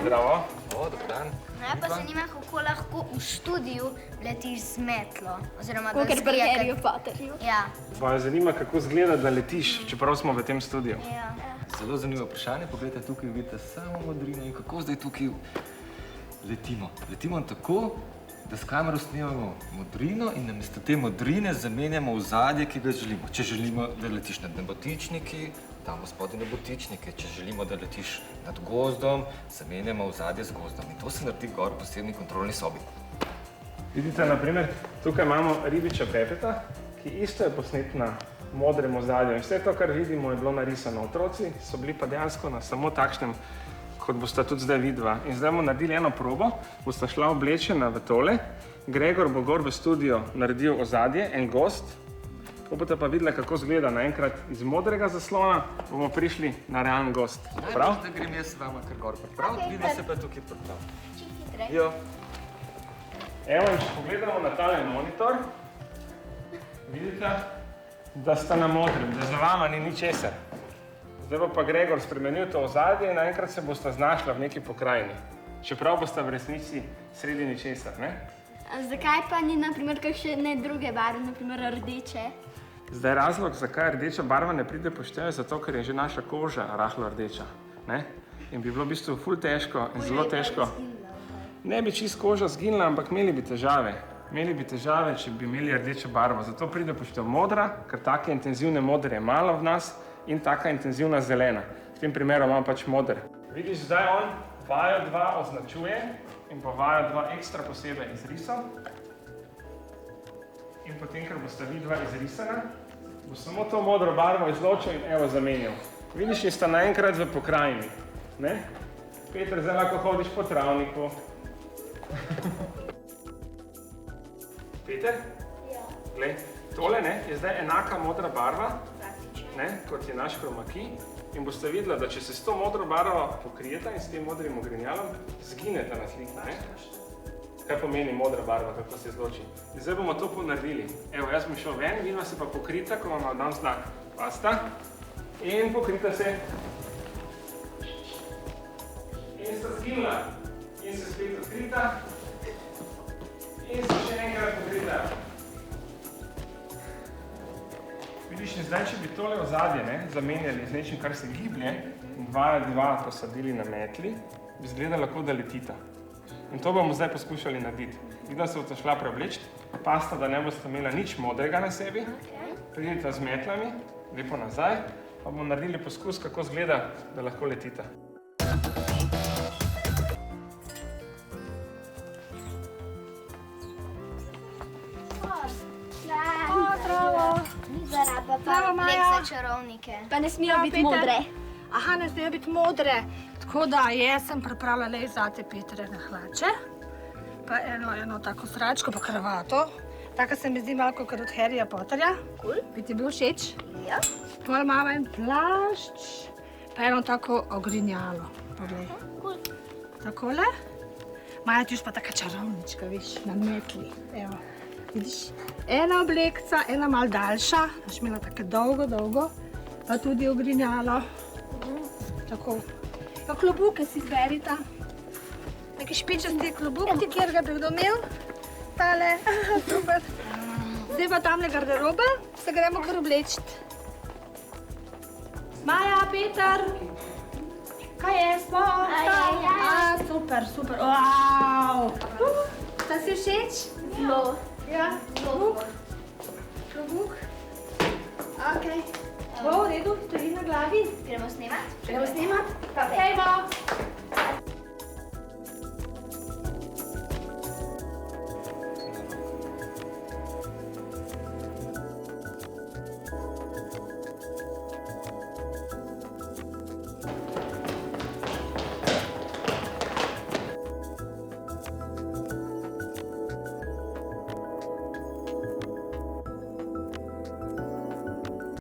Zdravo. Dober dan. Me pa zanima, kako lahko v študiju letiš z metlo. Oziroma, da Kakor pri Harryju Potterju. Ja. Pa me zanima, kako izgleda, da letiš, čeprav smo v tem studiu. Ja. Zelo zanimivo vprašanje. Poglejte, tukaj vidite samo modrino in kako zdaj tukaj letimo. Letimo tako, da s kamero snemamo modrino in namesto te modrine zamenjamo ozadje, ki ga želimo. Če želimo, da letiš nad nebotičniki, damo spodaj nebotičnike. Če želimo, da letiš nad gozdom, zamenjamo ozadje z gozdom. In to se naredi gor v posebni kontrolni sobi. Vidite, naprimer, tukaj imamo ribiča Pepeta, ki isto je posnet na modrem ozadju. In vse to, kar vidimo, je bilo narisano. Otroci so bili pa dejansko na samo takšnem, kot boste tudi zdaj vidva. In zdaj bomo naredili eno probo, boste šla oblečena v tole. Gregor bo gor v studio naredil ozadje, en gost. Boste pa videli, kako izgleda naenkrat iz modrega zaslona, bomo prišli na realen gost. Prav? Da grem jaz s vama kar gor priprav, vidno se pa tukaj priprav. Čim hitrej. Jo. Evo, in če pogledamo na tale monitor, vidite, da sta na modrem, da za vama ni ničesar. Zdaj bo pa Gregor spremenil to ozadje in naenkrat se bosta znašla v neki pokrajini. Čeprav bosta v resnici sredi ničesar, ne? Zakaj pa ni, naprimer, kakšne druge barve, naprimer rdeče? Zdaj razlog, zakaj rdeča barva ne pride poštev, je zato, ker je že naša koža rahlo rdeča, ne? In bi bilo v bistvu ful težko in zelo težko. Ne bi čist koža zginila, ampak imeli bi težave. Imeli bi težave, če bi imeli rdečo barvo. Zato pride poštev modra, ker take intenzivne modre je malo v nas in taka intenzivna zelena. V tem primeru imam pač moder. Vidiš, zdaj on vajo 2 označuje in pa vajo 2 ekstra posebej izrisal. In potem, ker bosta vidva izrisana, bo samo to modro barvo izločil in evo zamenjal. Vidiš, in sta naenkrat v pokrajini, ne? Peter, zdaj lahko hodiš po travniku. Peter? Ja. Glej, tole je zdaj enaka modra barva, kot je naš kromaki. In boste videla, da če se s to modro barvo pokrijeta in s tem modrim ogrinjalom, zgineta na sliki, ne? Kaj pomeni modra barva, kako se izloči. Zdaj bomo to ponaredili. Evo, jaz bom šel ven, vidva se pa pokrita, ko vam dam znak. Basta. In pokrita se. In sta zginila. In se spet odkrita. In se še enkrat pokrita. Vidiš, in zdaj, če bi tole ozadje zamenjali z nečim, kar se giblje, in 2 posadili na metli, bi izgledalo, kot da letita. In to bomo zdaj poskušali narediti. Videla se boste šla preobleči, pasta, da ne boste imela nič modrega na sebi. Pridite z metlami, lepo nazaj, pa bomo naredili poskus, kako izgleda, da lahko letita. Zdravo, Maja. Lep za čarovnike. Pa ne smejo biti modre. Aha, ne smejo biti modre. Tako da jaz sem pripravila zate Petrine hlače, pa eno tako sračko, pa kravato. Taka se mi zdi malo kot od Harryja Potterja. Bi ti bil všeč? Ja. Pol imamo en plašč, pa eno tako ogrinjalo. Poglej. Takole. Maja, ti už pa taka čarovnička, viš, na metli. Evo, vidiš? Ena oblekca, ena malo daljša, boš imela tako dolgo, pa tudi ogrinjalo. Tako. Pa klobuke si izberita. Neki špičasti klobukti, kjer ga bi kdo imel. Tale, super. Zdaj pa tamle garderoba, se gremo kar oblečiti. Maja, Peter! Kaj je, smo? Super, super. Wow! Sta si všeč? Zelo. Ja, klobuk. Klobuk. Okej. Bo v redu, stoji na glavi. Gremo snemat? Gremo snemat? Hejmo!